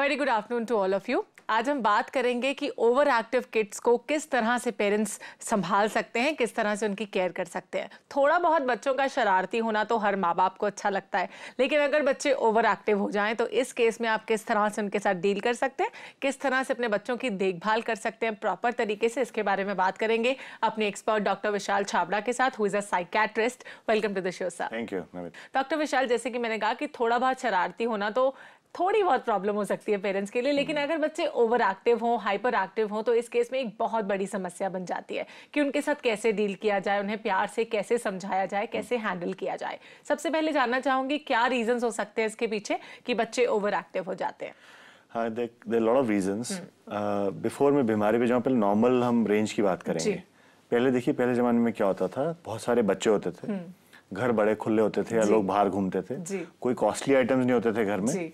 Very good afternoon to all of you. आज हम बात करेंगे कि ओवर एक्टिव किड्स को किस तरह से पेरेंट्स संभाल सकते हैं, किस तरह से उनकी केयर कर सकते हैं। थोड़ा बहुत बच्चों का शरारती होना तो हर माँ बाप को अच्छा लगता है, लेकिन अगर बच्चे ओवर एक्टिव हो जाएं तो इस केस में आप किस तरह से उनके साथ डील कर सकते हैं, किस तरह से अपने बच्चों की देखभाल कर सकते हैं प्रॉपर तरीके से, इसके बारे में बात करेंगे अपने एक्सपर्ट डॉक्टर विशाल छाबड़ा के साथ, who is a psychiatrist. Welcome to the show sir. Thank you. Doctor Vishal, जैसे कि मैंने कहा कि थोड़ा बहुत शरारती होना तो थोड़ी बहुत प्रॉब्लम हो सकती है पेरेंट्स के लिए, लेकिन अगर बच्चे ओवर एक्टिव हों, हाइपर एक्टिव हों, तो इस केस में एक बहुत बड़ी समस्या बन जाती है कि उनके साथ कैसे डील किया जाए, उन्हें प्यार से कैसे समझाया जाए, कैसे हैंडल किया जाए। सबसे पहले जानना चाहूंगी क्या रीजंस हो सकते हैं इसके पीछे कि बच्चे ओवर एक्टिव हो जाते हैं। हाँ, there lot of reasons. Before में बीमारी पे जहाँ पहले नॉर्मल हम रेंज की बात करेंगे। पहले देखिए, पहले जमाने में क्या होता था, बहुत सारे बच्चे होते थे, घर बड़े खुले होते थे या लोग बाहर घूमते थे, कोई कॉस्टली आइटम्स नहीं होते थे घर में,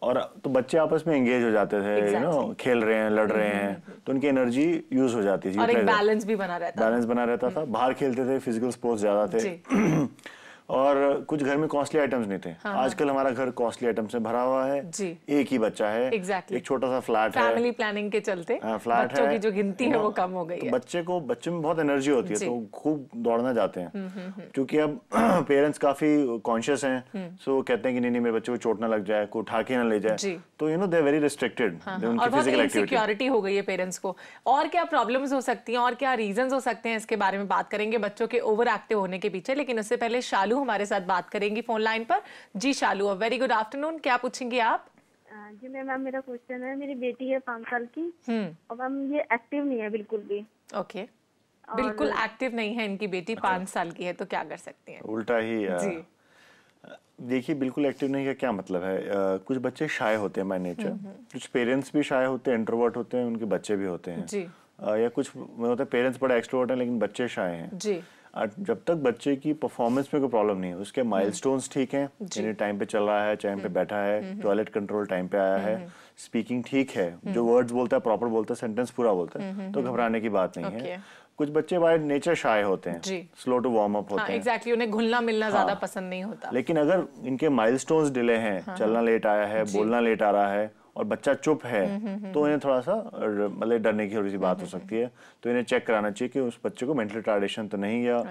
और तो बच्चे आपस में एंगेज हो जाते थे, यू नो, खेल रहे हैं, लड़ रहे हैं, तो उनकी एनर्जी यूज हो जाती थी और एक बैलेंस भी बना रहता था। बाहर खेलते थे, फिजिकल स्पोर्ट्स ज्यादा थे और कुछ घर में कॉस्टली आइटम्स नहीं थे। आजकल हमारा घर कॉस्टली आइटम्स से भरा हुआ है। एक ही बच्चा है, एक छोटा सा फ्लैट है, फैमिली प्लानिंग के चलते फ्लैट बच्चों की जो गिनती है वो कम हो गई है। बच्चे में बहुत एनर्जी होती है, तो खूब दौड़ना जाते हैं, क्योंकि अब पेरेंट्स काफी कॉन्शियस हैं, सो कहते हैं कि नहीं मेरे बच्चे को चोट ना लग जाए, कोई उठा के ना ले जाए, तो you know they are very restricted. और बहुत इनसिक्योरिटी हो गई है पेरेंट्स को। और क्या प्रॉब्लम्स हो सकती हैं और क्या रीजंस हो सकते हैं, इसके बारे में बात करेंगे बच्चों के ओवर एक्टिव होने के पीछे। लेकिन उससे पहले शालू हमारे साथ बात करेंगी फोन लाइन पर। जी शालू, वेरी गुड आफ्टरनून, क्या पूछेंगी आप? जी मैम, मेरा क्वेश्चन है, मेरी बेटी है 5 साल की और मैम ये एक्टिव नहीं है बिल्कुल भी। ओके, बिल्कुल एक्टिव नहीं है इनकी बेटी, 5 साल की है, तो क्या कर सकती हैं? उल्टा ही जी। देखिए, बिल्कुल एक्टिव नहीं का क्या मतलब है, कुछ बच्चे शाय होते हैं बाय नेचर, कुछ पेरेंट्स भी शाय होते हैं, इंट्रोवर्ट होते हैं, उनके बच्चे भी होते हैं जी। या कुछ होता है पेरेंट्स बड़े एक्सट्रोवर्ट हैं लेकिन बच्चे शाय हैं जी। जब तक बच्चे की परफॉर्मेंस में कोई प्रॉब्लम नहीं है, उसके माइलस्टोन्स ठीक हैं, यानी टाइम पे चल रहा है, टाइम पे बैठा है, टॉयलेट कंट्रोल टाइम पे आया है, स्पीकिंग ठीक है, जो वर्ड्स बोलता है प्रॉपर बोलता है, सेंटेंस पूरा बोलता है, तो घबराने की बात नहीं है। कुछ बच्चे बाय नेचर शाय होते हैं, स्लो टू वार्म अप होते हैं, एग्जैक्टली, उन्हें घुलना मिलना ज्यादा पसंद नहीं होता। लेकिन अगर इनके माइलस्टोन्स डिले हैं, चलना लेट आया है, बोलना लेट आ रहा है और बच्चा चुप है, तो इन्हें थोड़ा सा मतलब डरने की थोड़ी सी बात हो सकती है। तो इन्हें चेक कराना चाहिए कि उस बच्चे को मेंटल रिटार्डेशन तो नहीं, या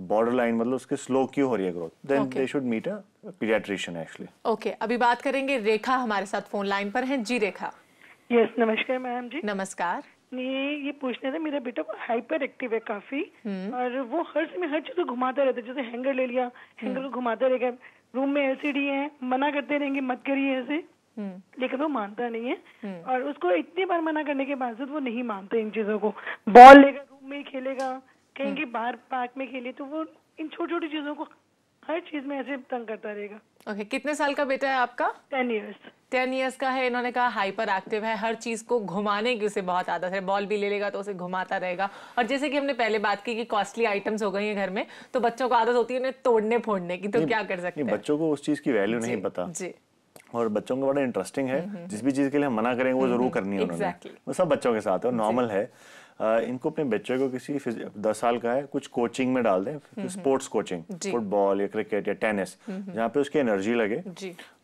बॉर्डर लाइन मतलब उसके स्लो क्यों हो रही है growth, then they should meet a paediatrician actually. Okay, अभी बात करेंगे, रेखा हमारे साथ फोन लाइन पर है। जी रेखा। यस, नमस्कार मैम जी। नमस्कार। ये पूछने थे, मेरा बेटा हाइपर एक्टिव है काफी, और वो हर समय हर चीज को घुमाता रहता है, जैसे हैंगर ले लिया, हैंगर को घुमाता रहेगा, रूम में एलसीडी है, मना करते रहेंगे मत करिए ऐसे, लेकिन वो मानता नहीं है, और उसको इतनी बार मना करने के बावजूद वो नहीं मानते इन चीजों को। बॉल लेकर रूम में ही खेलेगा, कहेंगे बाहर पार्क में खेले, तो वो इन छोटी छोटी चीजों को हर चीज में ऐसे तंग करता रहेगा। ओके, कितने साल का बेटा है आपका? 10 ईयर्स। 10 ईयर्स का है। इन्होंने कहा हाइपर एक्टिव है, हर चीज को घुमाने की उसे बहुत आदत है, बॉल भी ले लेगा तो उसे घुमाता रहेगा। और जैसे कि हमने पहले बात की कि कॉस्टली आइटम्स हो गई हैं घर में, तो बच्चों को आदत होती है उन्हें तोड़ने फोड़ने की, तो क्या कर सकते हैं? बच्चों को उस चीज की वैल्यू नहीं पता जी। और बच्चों को बड़ा इंटरेस्टिंग है, जिस भी चीज के लिए हम मना करेंगे वो जरूर करनी है उन्होंने, वो सब बच्चों के साथ है, नॉर्मल है। इनको अपने बच्चे को किसी 10 साल का है, कुछ कोचिंग में डाल दें, स्पोर्ट्स कोचिंग, फुटबॉल या क्रिकेट या टेनिस, जहाँ पे उसकी एनर्जी लगे,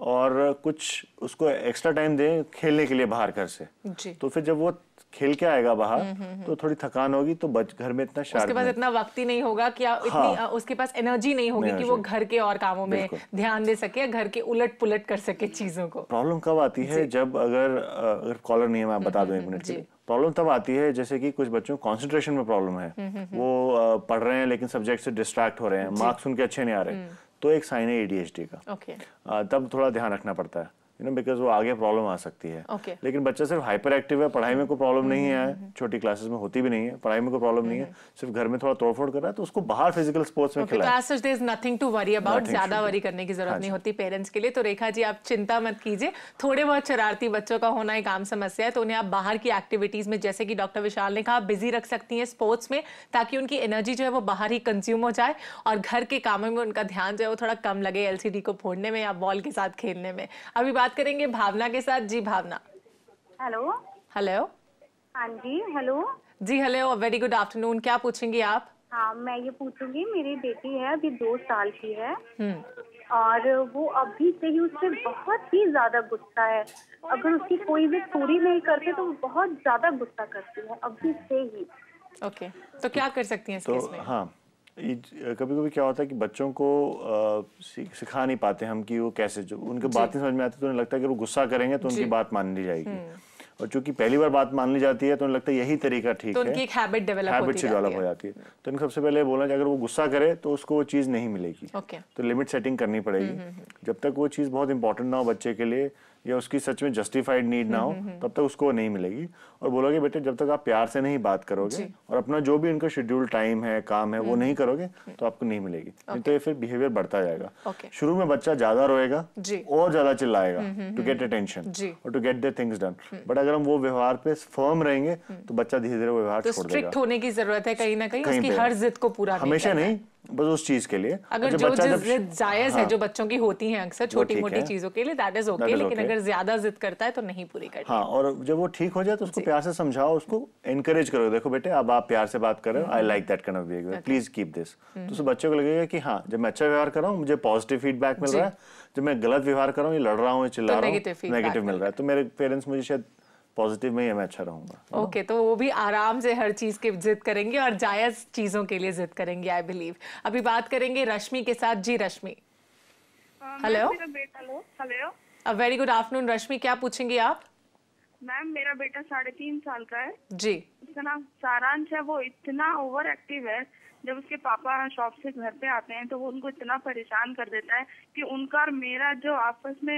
और कुछ उसको एक्स्ट्रा टाइम दें खेलने के लिए बाहर घर से, तो फिर जब वो खेल के आएगा बाहर तो थोड़ी थकान होगी, तो घर में इतना उसके पास इतना वक्त ही नहीं होगा कि इतनी उसके पास एनर्जी नहीं होगी कि वो घर के और कामों में ध्यान दे सके, घर के उलट पुलट कर सके चीजों को। प्रॉब्लम कब आती है, जब अगर कॉलर नहीं है, मैं बता दूं 1 मिनट के लिए। प्रॉब्लम तब आती है जैसे कि कुछ बच्चों को कंसंट्रेशन में प्रॉब्लम है, वो पढ़ रहे हैं लेकिन सब्जेक्ट से डिस्ट्रैक्ट हो रहे हैं, मार्क्स उनके अच्छे नहीं आ रहे, तो एक साइन है ADHD का। तब थोड़ा ध्यान रखना पड़ता है, यू नो, बिकॉज वो आगे प्रॉब्लम आ सकती है। लेकिन बच्चा सिर्फ हाइपर एक्टिव है, पढ़ाई में कोई प्रॉब्लम नहीं है, छोटी क्लासेस में होती भी नहीं है, पढ़ाई में कोई प्रॉब्लम नहीं है, सिर्फ घर में थोड़ा तोड़फोड़ कर रहा है, तो उसको बाहर फिजिकल स्पोर्ट्स में खिलाएं। तो there is nothing to worry about, ज्यादा वरी करने की जरूरत नहीं होती पेरेंट्स के लिए। तो रेखा जी, आप चिंता मत कीजिए, थोड़े बहुत शरारती बच्चों का होना एक आम समस्या है, तो उन्हें आप बाहर की एक्टिविटीज में, जैसे कि डॉक्टर विशाल ने कहा, बिजी रख सकती हैं स्पोर्ट्स में, ताकि उनकी एनर्जी जो है वो बाहर ही कंज्यूम हो जाए और घर के कामों में उनका ध्यान जो है वो थोड़ा कम लगे, LCD को फोड़ने में या बॉल के साथ खेलने में। अभी बात करेंगे भावना के साथ। जी भावना। हेलो। हेलो। हाँ जी, हेलो। जी हेलो, वेरी गुड आफ्टरनून, क्या पूछेंगी आप? हाँ, मैं ये पूछूंगी, मेरी बेटी है अभी 2 साल की है और वो अभी से ही उससे बहुत ही ज्यादा गुस्सा है। अगर उसकी कोई भी पूरी नहीं करते तो वो बहुत ज्यादा गुस्सा करती है अभी से ही। ओके, तो क्या कर सकती हैं इस केस में? हाँ, कभी कभी क्या होता है कि बच्चों को सिखा नहीं पाते हम कि वो कैसे, जो उनके बात नहीं समझ में आती तो उन्हें लगता है कि वो गुस्सा करेंगे तो उनकी बात मान ली जाएगी, और चूंकि पहली बार बात मान ली जाती है तो उन्हें लगता है यही तरीका ठीक तो है, उनकी एक हैबिट डेवलप हो जाती है। तो इनको सबसे पहले बोलना चाहिए अगर वो गुस्सा करे तो उसको वो चीज़ नहीं मिलेगी। तो लिमिट सेटिंग करनी पड़ेगी। जब तक वो चीज़ बहुत इंपॉर्टेंट ना हो बच्चे के लिए या उसकी सच में जस्टिफाइड नीड ना हो तब तक उसको नहीं मिलेगी। और बोलोगे बेटे जब तक आप प्यार से नहीं बात करोगे और अपना जो भी उनका शेड्यूल टाइम है, काम है, वो नहीं करोगे तो आपको नहीं मिलेगी। नहीं तो ये फिर बिहेवियर बढ़ता जाएगा। शुरू में बच्चा ज्यादा रोएगा और ज्यादा चिल्लाएगा टू गेट अटेंशन और to get their things done, but अगर हम वो व्यवहार पे फर्म रहेंगे तो बच्चा धीरे धीरे व्यवहार छोड़ देगा। स्ट्रिक्ट होने की जरूरत है कहीं ना कहीं, उसकी हर जिद को पूरा हमेशा नहीं, बस उस चीज के लिए। अगर जो जिद जायज है जो बच्चों की होती है अक्सर छोटी मोटी चीजों के लिए, दैट इज ओके, लेकिन अगर ज्यादा जिद करता है तो नहीं पूरी करनी। हाँ, और जब वो ठीक हो जाए तो उसको प्यार से समझाओ, उसको एनकरेज करो, देखो बेटे अब आप प्यार से बात कर रहे हो, I like that kind of behaviour, please keep this. तो उस बच्चे को लगेगा कि हाँ जब मैं अच्छा व्यवहार कर रहा हूँ मुझे पॉजिटिव फीडबैक मिल रहा है, जब मैं गलत व्यवहार कर रहा हूँ, ये लड़ रहा हूँ, चिल्ला रहा हूँ, नेगेटिव मिल रहा है, तो मेरे पेरेंट्स मुझे शायद पॉजिटिव में ही मैं अच्छा रहूंगा। ओके, तो वो भी आराम से हर चीज की जिद करेंगे और जायज चीजों के लिए जिद करेंगे, आई बिलीव। अभी बात करेंगे रश्मि के साथ। जी Rashmi. Hello. Hello. A very good afternoon Rashmi, क्या पूछेंगी आप? मैम मेरा बेटा 3.5 साल का है जी। उसका नाम सारांश है। वो इतना ओवर एक्टिव है, जब उसके पापा शॉप से घर पे आते हैं तो वो उनको इतना परेशान कर देता है कि उनका और मेरा जो आपस में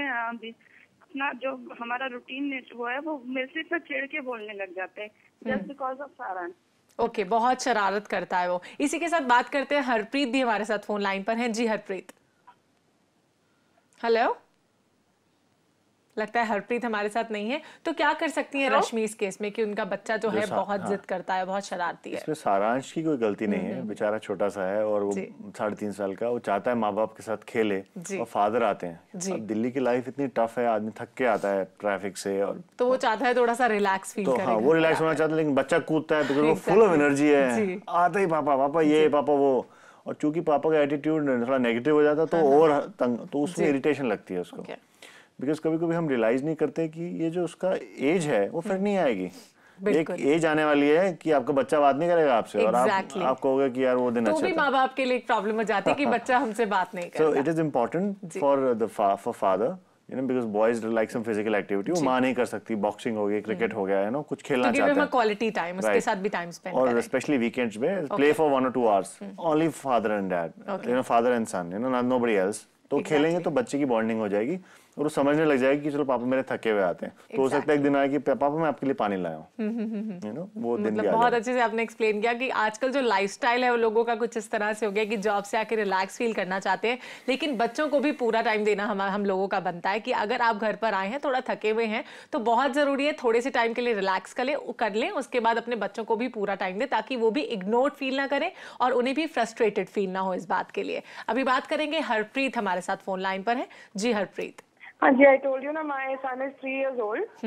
अपना जो हमारा रूटीन वो है वो मेरे से पर चिढ़ के बोलने लग जाते हैं जस्ट बिकॉज ऑफ सारांश। ओके, बहुत शरारत करता है वो। इसी के साथ बात करते हैं, हरप्रीत भी हमारे साथ फोन लाइन पर हैं। जी हरप्रीत। हेलो। लगता है हरप्रीत हमारे साथ नहीं है, तो क्या कर सकती हैं रश्मि इस केस में कि उनका बच्चा जो है बहुत जिद करता है, बहुत शरारती है? इसमें सारांश की कोई गलती नहीं है, बेचारा छोटा सा है और वो 3.5 साल का, वो चाहता है माँ बाप के साथ खेले और फादर आते हैं। अब दिल्ली की लाइफ इतनी टफ है, आदमी थक के आता है ट्रैफिक से, और तो वो चाहता है थोड़ा सा रिलैक्स फील करे। हाँ, वो रिलैक्स होना चाहता है, लेकिन बच्चा कूदता है तो वो फुल ऑफ एनर्जी है, आता ही पापा पापा ये पापा वो, और चूंकि पापा का एटीट्यूड थोड़ा नेगेटिव हो जाता है तो और तंग, तो उसमें इरिटेशन लगती है उसको। बिकॉज कभी कभी हम रियलाइज नहीं करते कि ये जो उसका एज है वो फिर नहीं आएगी। एक एज आने वाली है कि आपका बच्चा बात नहीं करेगा आपसे, और आप कहोगे कि यार वो दिन अच्छा था। तो भी माँ बाप के लिए एक प्रॉब्लम हो जाती है कि बच्चा हमसे बात नहीं करता। So it is important for father, you know, because boys like some physical activity. वो माँ नहीं कर सकती, बॉक्सिंग हो गई, क्रिकेट हो गया, है ना, कुछ खेलना चाहता है, क्वालिटी टाइम उसके साथ भी टाइम स्पेंड करें, और स्पेशली वीकेंड्स में play for 1 or 2 hours, only father and dad, you know, father and son, you know, nobody else. तो खेलेंगे तो बच्चे की बॉन्डिंग हो जाएगी और वो समझने लग जाएगी कि चलो पापा मेरे थके हुए आते हैं, तो हो सकता है एक दिन आए कि पापा मैं आपके लिए पानी लाया हूँ, यू नो, वो दिन मतलब बहुत अच्छे से आपने एक्सप्लेन किया कि आजकल जो लाइफस्टाइल है वो लोगों का कुछ इस तरह से हो गया कि जॉब से आके रिलैक्स फील करना चाहते हैं, लेकिन बच्चों को भी पूरा टाइम देना हम लोगों का बनता है कि अगर आप घर पर आए हैं थोड़ा थके हुए हैं तो बहुत जरूरी है थोड़े से टाइम के लिए रिलैक्स कर लें, उसके बाद अपने बच्चों को भी पूरा टाइम दें ताकि वो भी इग्नोर्ड फील ना करें और उन्हें भी फ्रस्ट्रेटेड फील ना हो इस बात के लिए। अभी बात करेंगे, हरप्रीत हमारे साथ फोन लाइन पर है। जी हरप्रीत। हाँ जी, I told you ना, my son is 3 years old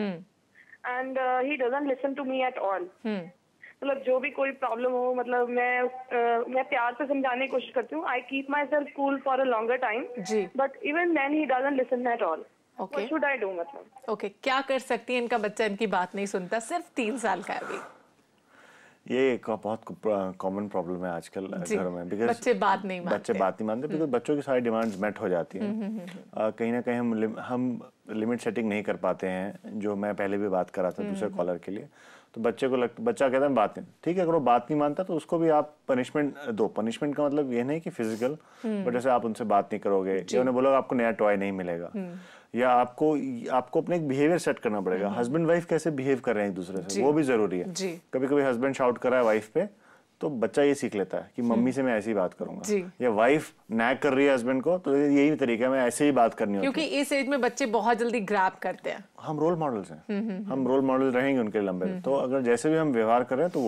and he doesn't listen to me at all. मतलब जो भी कोई प्रॉब्लम हो, मतलब मैं प्यार से समझाने की कोशिश करती हूँ। I keep myself cool for a longer time, but even then he doesn't listen at all. What should I do मतलब? ओके, क्या कर सकती है? इनका बच्चा इनकी बात नहीं सुनता, सिर्फ 3 साल का है अभी। ये एक बहुत कॉमन प्रॉब्लम है आजकल घरों में, बिकॉज बच्चे बात नहीं मानते बिकॉज बच्चों की सारी डिमांड्स मेट हो जाती हैं। कहीं ना कहीं हम लिमिट सेटिंग नहीं कर पाते हैं, जो मैं पहले भी बात कर रहा था दूसरे कॉलर के लिए। तो बच्चा कहता है बात नहीं, ठीक है, अगर वो बात नहीं मानता तो उसको भी आप पनिशमेंट दो। पनिशमेंट का मतलब ये नहीं कि फिजिकल, बट जैसे आप उनसे बात नहीं करोगे या उन्हें बोलोगे आपको नया टॉय नहीं मिलेगा, या आपको अपने एक बिहेवियर सेट करना पड़ेगा। हस्बैंड वाइफ कैसे बिहेव कर रहे हैं एक दूसरे से, वो भी जरूरी है। कभी कभी हस्बैंड शाउट कर रहा है वाइफ पे तो बच्चा ये सीख लेता है कि मम्मी से मैं ऐसी बात करूंगा, या वाइफ नैग कर रही है हस्बैंड को तो यही तरीका है, मैं ऐसे ही बात करनी होती है। क्योंकि इस एज में बच्चे बहुत जल्दी ग्रैब करते हैं। हम रोल मॉडल्स हैं, हम रोल मॉडल रहेंगे उनके लंबे, तो अगर जैसे भी हम व्यवहार कर रहे हैं तो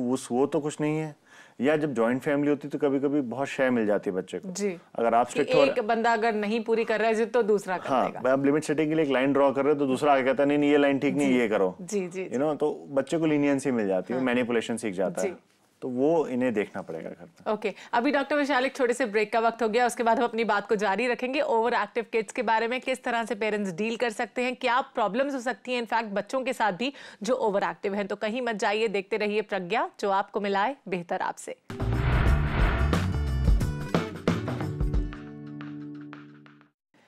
वो तो कुछ नहीं है। या जब जॉइंट फैमिली होती है तो कभी कभी बहुत शेयर मिल जाती है बच्चे को। अगर आप स्ट्रिक्ट हो, एक बंदा अगर नहीं पूरी कर रहा है तो दूसरा कर देगा। हाँ, आप लिमिट सेटिंग के लिए एक लाइन ड्रॉ कर रहे हो तो दूसरा आगे कहता है नहीं ये लाइन ठीक नहीं, ये करो, यू नो, तो बच्चे को लीनियंसी मिल जाती है, मैनिपुलेशन सीख जाता है। तो वो इन्हें देखना पड़ेगा घर में। ओके, अभी डॉक्टर विशाल एक छोटे से ब्रेक का वक्त हो गया, उसके बाद हम अपनी बात को जारी रखेंगे। ओवर एक्टिव किड्स के बारे में किस तरह से पेरेंट्स डील कर सकते हैं, क्या प्रॉब्लम्स हो सकती हैं इनफैक्ट बच्चों के साथ भी जो ओवर एक्टिव हैं। तो कहीं मत जाइए, देखते रहिए प्रज्ञा, जो आपको मिलाए बेहतर आपसे।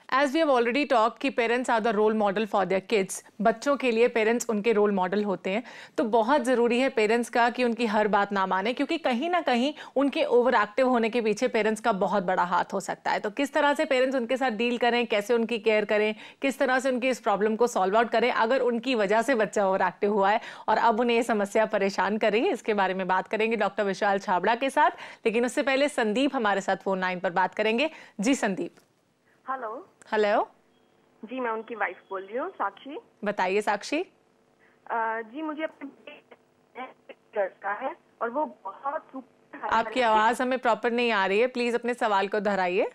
As we have already talked कि parents are the role model for their kids, बच्चों के लिए पेरेंट्स उनके रोल मॉडल होते हैं। तो बहुत ज़रूरी है पेरेंट्स का कि उनकी हर बात ना माने, क्योंकि कहीं ना कहीं उनके ओवर एक्टिव होने के पीछे पेरेंट्स का बहुत बड़ा हाथ हो सकता है। तो किस तरह से पेरेंट्स उनके साथ डील करें, कैसे उनकी केयर करें, किस तरह से उनकी इस प्रॉब्लम को सॉल्व आउट करें अगर उनकी वजह से बच्चा ओवर एक्टिव हुआ है और अब उन्हें ये समस्या परेशान कर रही है, इसके बारे में बात करेंगे डॉक्टर विशाल छाबड़ा के साथ। लेकिन उससे पहले संदीप हमारे साथ फोन लाइन पर बात करेंगे। जी संदीप। हेलो। हेलो जी, मैं उनकी वाइफ बोल रही हूँ, साक्षी। बताइए साक्षी। जी, मुझे अपने का है और वो बहुत आपकी आवाज हमें प्रॉपर नहीं आ रही है, प्लीज अपने सवाल को दोहराइए।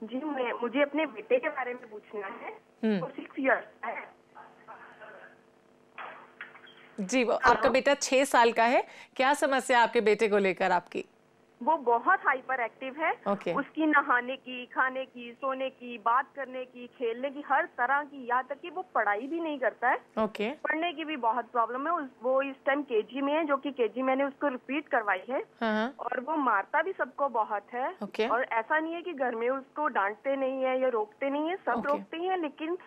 जी, मुझे अपने बेटे के बारे में पूछना है। वो 6 इयर्स का है। जी, आपका बेटा 6 साल का है, क्या समस्या आपके बेटे को लेकर आपकी? वो बहुत हाइपर एक्टिव है। Okay. उसकी नहाने की, खाने की, सोने की, बात करने की, खेलने की, हर तरह की, यहाँ तक कि वो पढ़ाई भी नहीं करता है। Okay. पढ़ने की भी बहुत प्रॉब्लम है। वो इस टाइम केजी में है, जो कि केजी मैंने उसको रिपीट करवाई है। और वो मारता भी सबको बहुत है। Okay. और ऐसा नहीं है कि घर में उसको डांटते नहीं है या रोकते नहीं है, सब रोकते हैं, लेकिन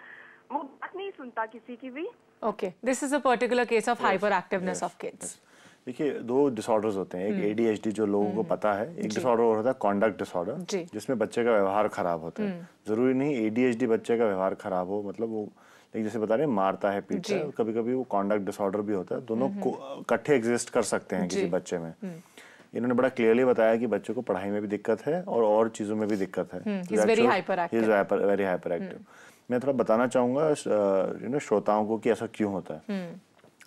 वो बात नहीं सुनता किसी की भी। Okay, this is a particular case of hyperactiveness of kids. देखिए, 2 डिसऑर्डर्स होते हैं, एक ADHD जो लोगों को पता है, एक डिसऑर्डर और होता है कॉन्डक्ट डिसऑर्डर, जिसमें बच्चे का व्यवहार खराब होता है। जरूरी नहीं ADHD बच्चे का व्यवहार खराब हो, मतलब वो लेकिन जैसे बता रहे हैं मारता है, पीटता है, कभी कभी वो कॉन्डक्ट डिसऑर्डर भी होता है। दोनों इकट्ठे एग्जिस्ट कर सकते हैं किसी बच्चे में। इन्होंने बड़ा क्लियरली बताया कि बच्चों को पढ़ाई में भी दिक्कत है और चीजों में भी दिक्कत है। Very hyper active. मैं थोड़ा बताना चाहूंगा श्रोताओं को कि ऐसा क्यों होता है।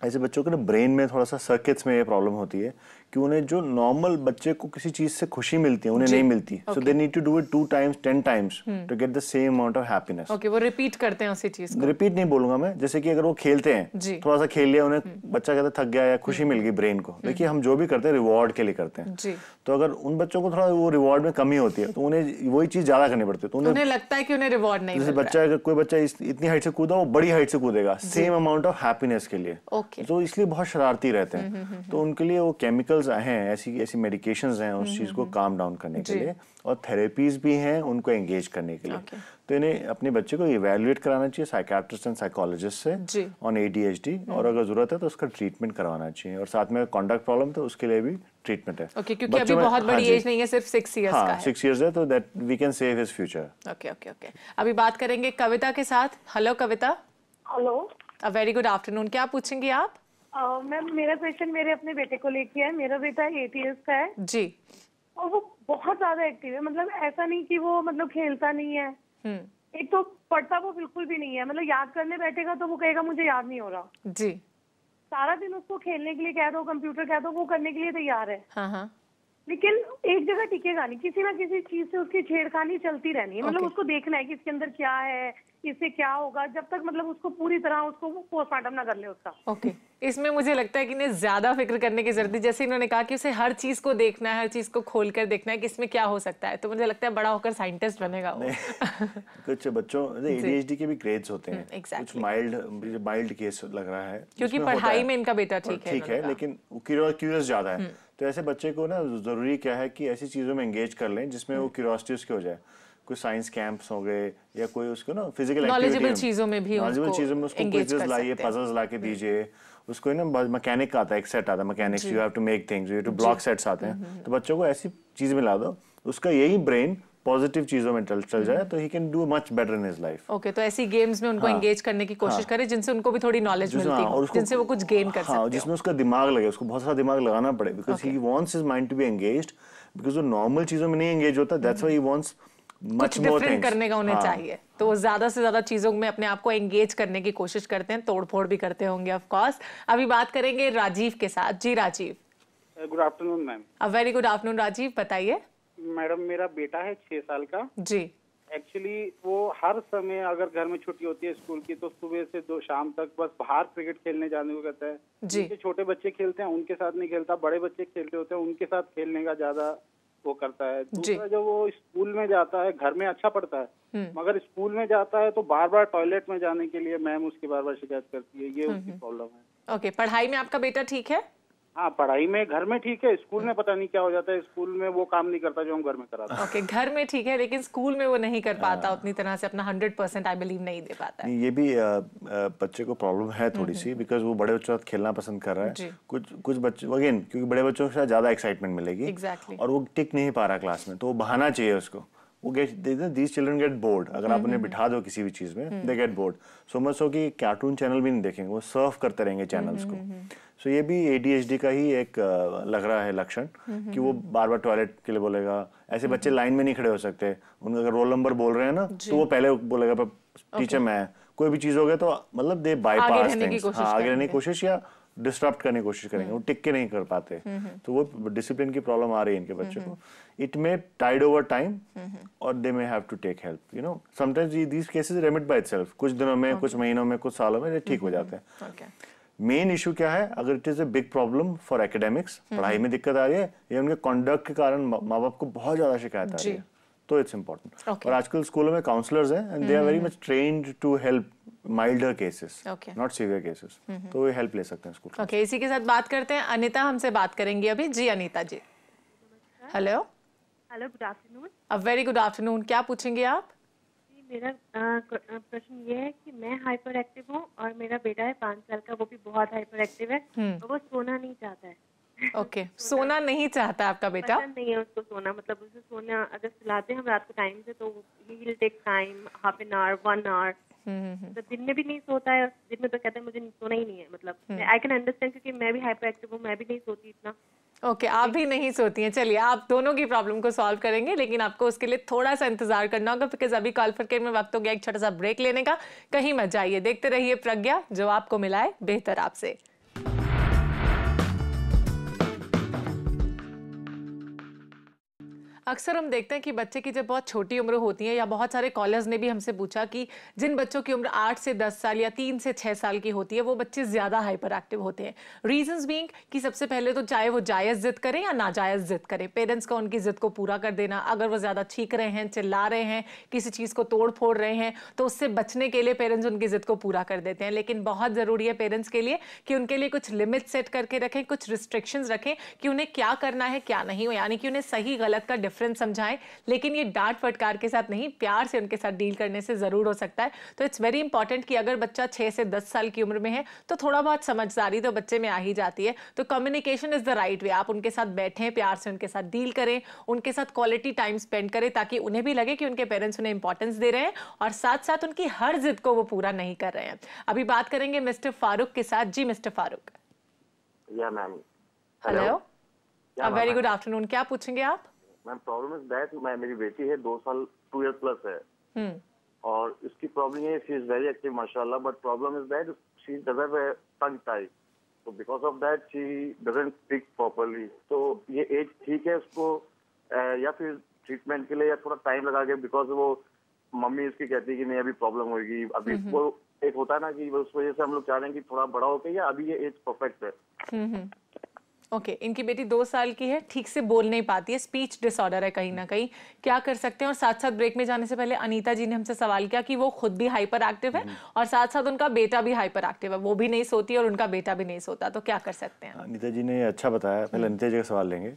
ऐसे बच्चों के ना ब्रेन में थोड़ा सा सर्किट्स में ये प्रॉब्लम होती है कि उन्हें जो नॉर्मल बच्चे को किसी चीज से खुशी मिलती है उन्हें नहीं मिलती। So they need to do it 2 times 10 times to get the same amount of happiness. Okay, वो रिपीट करते हैं उसी चीज को। रिपीट नहीं बोलूंगा मैं, जैसे कि अगर वो खेलते हैं, थोड़ा सा खेल लिया, उन्हें बच्चा कहता थक गया या खुशी मिल गई ब्रेन को। देखिए, हम जो भी करते हैं रिवॉर्ड के लिए करते हैं। तो अगर उन बच्चों को थोड़ा वो रिवॉर्ड में कमी होती है तो उन्हें वही चीज ज्यादा करनी पड़ती है। तो उन्हें लगता है कि उन्हें रिवॉर्ड नहीं, जैसे बच्चा अगर कोई बच्चा इतनी हाइट से कूदा, वो बड़ी हाइट से कूदेगा सेम अमाउंट ऑफ हैप्पीनेस के लिए। तो इसलिए बहुत शरारती रहते हैं। तो उनके लिए वो केमिकल्स हैं, ऐसी मेडिकेशंस हैं उस चीज को काम डाउन करने के लिए, और थेरेपीज भी हैं उनको एंगेज करने के लिए। तो इन्हें अपने बच्चे को इवैल्यूएट कराना चाहिए साइकियाट्रिस्ट एंड साइकोलॉजिस्ट से ऑन ADHD, और अगर जरूरत है तो उसका ट्रीटमेंट करवाना चाहिए। और साथ में कॉन्डक्ट प्रॉब्लम तो उसके लिए भी ट्रीटमेंट है। क्योंकि अभी बहुत बड़ी एज नहीं है, सिर्फ 6 इयर्स का है। 6 इयर्स है, तो that we can save his future. Okay. अभी बात करेंगे कविता के साथ। Hello Kavita. Hello, a very good afternoon. क्या पूछेंगी आप? मैम, मेरा क्वेश्चन मेरे अपने बेटे को लेके है। मेरा बेटा 8 इयर्स का है जी, और वो बहुत ज्यादा एक्टिव है। मतलब ऐसा नहीं कि वो मतलब खेलता नहीं है, एक तो पढ़ता वो बिल्कुल भी नहीं है। मतलब याद करने बैठेगा तो वो कहेगा मुझे याद नहीं हो रहा जी। सारा दिन उसको खेलने के लिए कह दो, कंप्यूटर कह दो, वो करने के लिए तैयार है। हाँ। लेकिन एक जगह टिकेगा नहीं, किसी ना किसी चीज से उसकी छेड़खानी चलती रहनी है। मतलब उसको देखना है कि इसके अंदर क्या है, इससे क्या होगा, जब तक मतलब उसको पूरी तरह उसको पोस्टमार्टम ना कर ले उसका। ओके, इसमें मुझे लगता है कि इन्हें ज्यादा फिक्र करने की जरूरत है। जैसे इन्होंने कहा कि उसे हर चीज को देखना है, हर चीज को खोल कर देखना है कि इसमें क्या हो सकता है। तो मुझे लगता है बड़ा होकर साइंटिस्ट बनेगा वो। कुछ बच्चों ADHD के भी ग्रेड्स होते हैं। कुछ माइल्ड केस लग रहा है, क्योंकि पढ़ाई में इनका बेटा ठीक है, लेकिन क्यूरियस ज्यादा है। तो ऐसे बच्चे को ना जरूरी क्या है कि ऐसी चीजों में एंगेज कर लें जिसमें वो क्यूरियोसिटी उसकी हो जाए। कोई साइंस कैंप्स हो गए या कोई उसको ना फिजिकल नॉलेजेबल चीजों में भी उसको क्विज़ेस लाइए, पजल्स लाके दीजिए उसको। ना मैकेनिक का आता है, एक सेट आता है mechanics, you have to make things, you have to block sets आते हैं। तो बच्चों को ऐसी चीज में ला दो, उसका यही ब्रेन पॉजिटिव चीजों में चल जाए, तो he can do much better in his life. Okay, तो ऐसी गेम्स में उनको एंगेज करने की कोशिश करें जिनसे उनको भी थोड़ी नॉलेज मिलती हो, जिनसे वो कुछ गेन कर सकते हो। जिसमें उसका दिमाग लगे, उसको बहुत सारा दिमाग लगाना पड़े, because he wants his mind to be engaged, because वो नॉर्मल चीजों में नहीं एंगेज होता। दैट्स व्हाई ही वांट्स कुछ डिफरेंट करने का उन्हें चाहिए। तो वो ज्यादा से ज्यादा चीजों में अपने आप को एंगेज करने की कोशिश करते हैं, तोड़फोड़ भी करते होंगे ऑफ कोर्स। अभी बात करेंगे राजीव के साथ। जी Rajiv. Good afternoon ma'am. A very good afternoon Rajiv, बताइए। मैडम, मेरा बेटा है 6 साल का जी। एक्चुअली वो हर समय अगर घर में छुट्टी होती है स्कूल की तो सुबह से शाम तक बस बाहर क्रिकेट खेलने जाने को कहता है। जिनके छोटे बच्चे खेलते हैं उनके साथ नहीं खेलता, बड़े बच्चे खेलते होते हैं उनके साथ खेलने का ज्यादा वो करता है। दूसरा जब वो स्कूल में जाता है, घर में अच्छा पढ़ता है मगर स्कूल में जाता है तो बार बार टॉयलेट में जाने के लिए मैम उसकी बार बार शिकायत करती है, ये उसकी प्रॉब्लम है। ओके, पढ़ाई में आपका बेटा ठीक है? हाँ, पढ़ाई में घर में ठीक है, स्कूल में पता नहीं क्या हो जाता है, स्कूल में वो काम नहीं करता जो हम घर में कराते हैं। ओके, घर में ठीक है लेकिन स्कूल में वो नहीं कर पाता उतनी तरह से, अपना 100% आई बिलीव नहीं दे पाता है। ये भी बच्चे को प्रॉब्लम है थोड़ी सी, बिकॉज वो बड़े बच्चों के साथ खेलना पसंद कर रहा है। कुछ बच्चे अगेन क्योंकि बड़े बच्चों के साथ ज्यादा एक्साइटमेंट मिलेगी और वो टिक नहीं पा रहा क्लास में, तो वो बहाना चाहिए उसको। वो दीज चिल्ड्रन गेट बोर्ड, अगर आप उन्हें बिठा दो किसी भी चीज में they get bored. So much so कि कार्टून चैनल भी नहीं देखेंगे, वो सर्फ करते रहेंगे चैनल्स को। सो ये भी ADHD का ही एक लग रहा है लक्षण कि वो बार बार टॉयलेट के लिए बोलेगा। ऐसे बच्चे लाइन में नहीं खड़े हो सकते, उनका अगर रोल नंबर बोल रहे हैं ना तो वो पहले बोलेगा टीचर मैं, कोई भी चीज हो गया तो मतलब दे बाईपास थिंग्स, आगे रहने की कोशिश या डिस्टर्ब करने की कोशिश करेंगे, वो टिक के नहीं कर पाते। तो वो डिसिप्लिन की प्रॉब्लम आ रही है इनके बच्चों को। It may tide over time और they may have to take help, you know sometimes these cases remit by itself, कुछ दिनों में कुछ महीनों में कुछ सालों में ठीक हो जाते हैं। मेन इशू क्या है, अगर it is a big problem for academics, पढ़ाई में दिक्कत आ रही है या उनके कंडक्ट के कारण माँ बाप को बहुत ज्यादा शिकायत आ रही है, तो इट्स इम्पोर्टेंट। और आजकल स्कूलों में काउंसलर्स हैं and they are very much trained to help milder cases, not severe cases, तो ये हेल्प ले सकते हैं स्कूल। ओके, इसी के साथ बात करते हैं, अनीता हमसे बात करेंगी अभी। जी Anita ji. Hello hello, good afternoon. A very good afternoon, क्या पूछेंगे आप? मेरा प्रश्न ये है कि मैं हाइपर एक्टिव हूँ और मेरा बेटा है 5 साल का, वो भी बहुत हाइपर एक्टिव है और वो सोना नहीं चाहता है। ओके, सोना नहीं चाहता आपका बेटा? पसंद नहीं है उसको सोना, मतलब उसे सोना अगर सुलाते हैं हम रात को टाइम से तो ही will take time, half an hour, 1 hour. तो दिन में भी नहीं सोता है, दिन में तो कहता है मुझे सोना ही नहीं है। मतलब आई कैन अंडरस्टैंड क्योंकि मैं भी हाइपर एक्टिव हूँ, मैं भी नहीं सोती इतना। ओके, आप भी नहीं सोती हैं। चलिए, आप दोनों की प्रॉब्लम को सॉल्व करेंगे, लेकिन आपको उसके लिए थोड़ा सा इंतजार करना होगा बिकॉज अभी कॉल फॉर केयर में वक्त हो गया एक छोटा सा ब्रेक लेने का। कहीं मत जाइए, देखते रहिए प्रज्ञा, जो आपको मिलाए बेहतर आपसे। अक्सर हम देखते हैं कि बच्चे की जब बहुत छोटी उम्र होती है, या बहुत सारे कॉलर्स ने भी हमसे पूछा कि जिन बच्चों की उम्र 8 से 10 साल या 3 से 6 साल की होती है वो बच्चे ज़्यादा हाइपर एक्टिव होते हैं। रीजंस बीइंग कि सबसे पहले तो चाहे वो जायज़ जिद करें या नाजायज़ जिद करें, पेरेंट्स का उनकी जिद को पूरा कर देना। अगर वो ज़्यादा चीख रहे हैं, चिल्ला रहे हैं, किसी चीज़ को तोड़ फोड़ रहे हैं, तो उससे बचने के लिए पेरेंट्स उनकी जिद को पूरा कर देते हैं। लेकिन बहुत ज़रूरी है पेरेंट्स के लिए कि उनके लिए कुछ लिमिट सेट करके रखें, कुछ रिस्ट्रिक्शंस रखें कि उन्हें क्या करना है क्या नहीं, यानी कि उन्हें सही गलत का डिफरेंस समझाएं। लेकिन ये डांट फटकार के साथ नहीं, प्यार से उनके साथ डील करने से जरूर हो सकता है। तो इट्स वेरी इंपॉर्टेंट कि अगर बच्चा 6 से 10 साल की उम्र में है तो थोड़ा बहुत समझदारी तो बच्चे में आ ही जाती है। तो communication is the right way. आप उनके साथ बैठें, प्यार से उनके साथ डील करें, उनके साथ क्वालिटी टाइम स्पेंड करें, ताकि उन्हें भी लगे कि उनके पेरेंट्स उन्हें इंपॉर्टेंस दे रहे हैं और साथ साथ उनकी हर जिद को वो पूरा नहीं कर रहे हैं। अभी बात करेंगे मिस्टर फारूक के साथ। जी मिस्टर फारूक। या ma'am. Hello, very good afternoon, क्या पूछेंगे आप? मैम प्रॉब्लम इज दैट मेरी बेटी है 2 साल 2 ईयर प्लस है और इसकी प्रॉब्लम है शी इज वेरी एक्टिव माशाल्लाह, but problem is that she doesn't have tongue tie, तो because of that she doesn't speak properly. तो ये एज ठीक है उसको या फिर ट्रीटमेंट के लिए या थोड़ा टाइम लगा के, बिकॉज वो मम्मी उसकी कहती है कि नहीं अभी प्रॉब्लम होगी, अभी वो एक होता है ना कि उस वजह से हम लोग चाह रहे हैं कि थोड़ा बड़ा होके या अभी ये एज परफेक्ट है। ओके, इनकी बेटी 2 साल की है, ठीक से बोल नहीं पाती है, स्पीच डिसऑर्डर है कहीं ना कहीं, क्या कर सकते हैं? और साथ साथ ब्रेक में जाने से पहले अनीता जी ने हमसे सवाल किया कि वो खुद भी हाइपर एक्टिव है और साथ साथ उनका बेटा भी हाइपर एक्टिव है, वो भी नहीं सोती और उनका बेटा भी नहीं सोता, तो क्या कर सकते हैं? अनीता जी ने अच्छा बताया, पहले अनीता जी का सवाल लेंगे।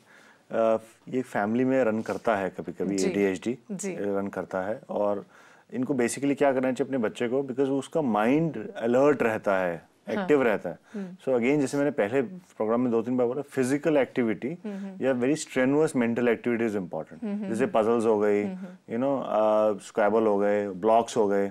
ये फैमिली में रन करता है, कभी कभी ADHD रन करता है और इनको बेसिकली क्या करना चाहिए अपने बच्चे को, बिकॉज उसका माइंड अलर्ट रहता है, एक्टिव रहता है। सो अगेन जैसे मैंने पहले प्रोग्राम में 2-3 बार बोला, फिजिकल एक्टिविटी या very strenuous mental activity is important, जैसे पजल्स हो गई, यू नो स्क्रैबल हो गए, ब्लॉक्स हो गए,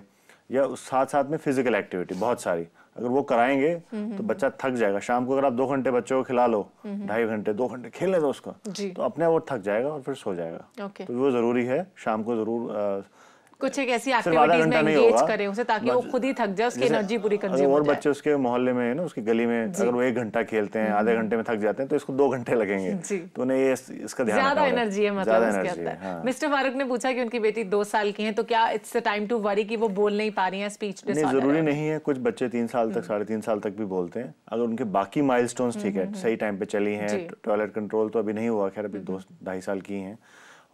या साथ साथ में फिजिकल एक्टिविटी बहुत सारी अगर वो कराएंगे तो बच्चा थक जाएगा। शाम को अगर आप 2 घंटे बच्चों को खिला लो, 2.5 घंटे 2 घंटे खेलने दो उसका, तो अपने आप वो थक जाएगा और फिर सो जाएगा। तो वो जरूरी है, शाम को जरूर कुछ एक ऐसी एक्टिविटीज में एंगेज करें उसे ताकि वो खुद ही थक जाए, उसकी एनर्जी पूरी कंज्यूम हो और जाए। बच्चे उसके मोहल्ले में है ना, उसकी गली में अगर वो 1 घंटा खेलते हैं, आधे घंटे में थक जाते हैं, तो इसको 2 घंटे लगेंगे, तो उन्हें ये इसका ध्यान रखना ज्यादा एनर्जी है मतलब उसके अंदर। हाँ। मिस्टर फारूक ने पूछा कि उनकी बेटी 2 साल की है, तो क्या इट्स टाइम टू वरी कि वो बोल नहीं पा रही है, स्पीच डिसऑर्डर? जरूरी नहीं है, कुछ बच्चे 3 साल तक 3.5 साल तक भी बोलते हैं, अगर उनके बाकी माइलस्टोन्स ठीक है, सही टाइम पे चली हैं, टॉयलेट कंट्रोल तो अभी नहीं हुआ, खैर अभी 2-2.5 साल की हैं,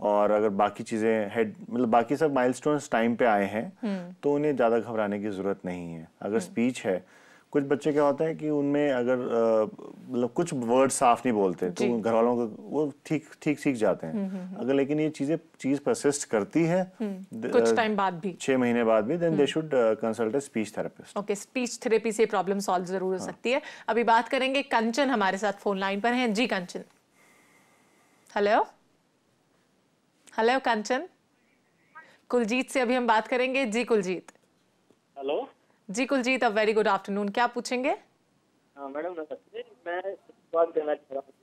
और अगर बाकी चीजें हेड मतलब बाकी सब माइलस्टोन्स टाइम पे आए हैं, तो उन्हें ज्यादा घबराने की जरूरत नहीं है। अगर स्पीच है, कुछ बच्चे क्या होता है कि उनमें अगर मतलब कुछ वर्ड साफ नहीं बोलते, तो घर वालों को वो ठीक सीख जाते हैं। अगर लेकिन ये चीज परसिस्ट करती है कुछ टाइम बाद भी, 6 महीने बाद भी, then they should consult a speech therapist. Okay, speech therapy से प्रॉब्लम सॉल्व जरूर हो सकती है। अभी बात करेंगे, कंचन हमारे साथ फोन लाइन पर हैं। जी कंचन। Hello hello Kanchan. कुलजीत से अभी हम बात करेंगे। जी कुलजीत। हेलो जी Kuljit, a very good afternoon. क्या पूछेंगे? हाँ मैडम नमस्ते, मैं बात करना चाह रहा हूँ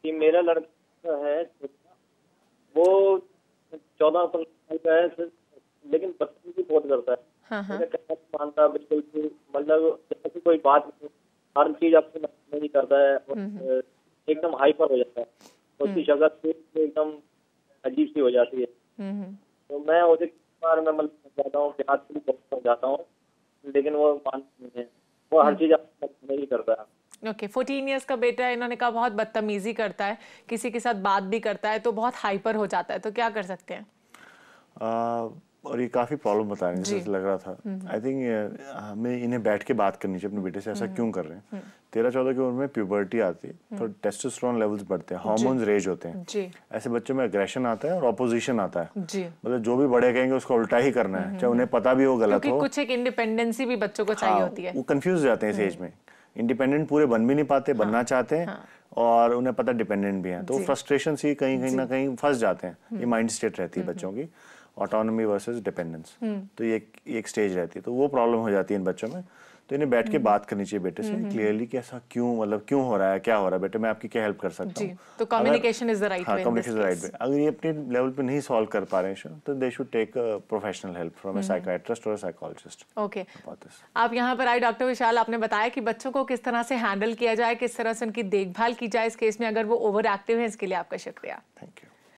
कि मेरा लड़का है, वो 14 साल का है, लेकिन बदतमीजी बहुत करता है। मेरा कहना मानता बिल्कुल भी, मतलब जैसे कोई बात हर चीज आपसे नहीं करता है, और एकदम हाइपर हो जाता है, उसकी शक्ल एकदम अजीब सी हो जाती है। तो मैं उसे बार में मतलब जाता हूँ, प्यार से भी बहुत जाता हूँ, लेकिन वो मानता नहीं है, वो हर चीज नहीं करता है। ओके, 14 इयर्स का बेटा है, इन्होंने कहा बहुत बदतमीजी करता है, किसी के साथ बात भी करता है तो बहुत हाइपर हो जाता है, तो क्या कर सकते हैं? और ये काफी प्रॉब्लम बता रहे हैं, जैसे लग रहा था। आई थिंक हमें इन्हें बैठ के बात करनी चाहिए अपने बेटे से, ऐसा क्यों कर रहे हैं। 13-14 की उम्र में प्यूबर्टी आती है, तो टेस्टोस्टेरोन लेवल्स बढ़ते हैं, हार्मोन्स रेज होते हैं, ऐसे बच्चों में एग्रेशन आता है और ऑपोजिशन आता है। मतलब जो भी बड़े कहेंगे उसको उल्टा ही करना है, चाहे उन्हें पता भी हो गलत हो। कुछ एक इंडिपेंडेंसी भी बच्चों को चाहिए होती है। वो कंफ्यूज हो जाते हैं इस एज में, इंडिपेंडेंट पूरे बन भी नहीं पाते, बनना चाहते हैं, और उन्हें पता डिपेंडेंट भी हैं, तो फ्रस्ट्रेशन से कहीं ना कहीं फंस जाते हैं। ये माइंड स्टेट रहती है बच्चों की, ऑटोनॉमी वर्सेस डिपेंडेंस, तो ये एक स्टेज रहती है, तो वो प्रॉब्लम हो जाती है इन बच्चों में। तो इन्हें बैठ के बात करनी चाहिए बेटे से क्लियरली कि ऐसा क्यों, मतलब क्यों हो रहा है, क्या हो रहा है बेटे, मैं आपकी क्या हेल्प कर सकता हूँ। तो communication is the right way. Communication is the right way. अगर ये अपने लेवल पे नहीं सॉल्व कर पा रहे हैं तो they should take professional help from a psychiatrist और अ साइकोलॉजिस्ट। ओके, आप यहाँ पर आए डॉक्टर विशाल, आपने बताया कि बच्चों को किस तरह से हैंडल किया जाए, किस तरह से उनकी देखभाल की जाए इस केस में अगर वो ओवर एक्टिव है। इसके लिए आपका शुक्रिया।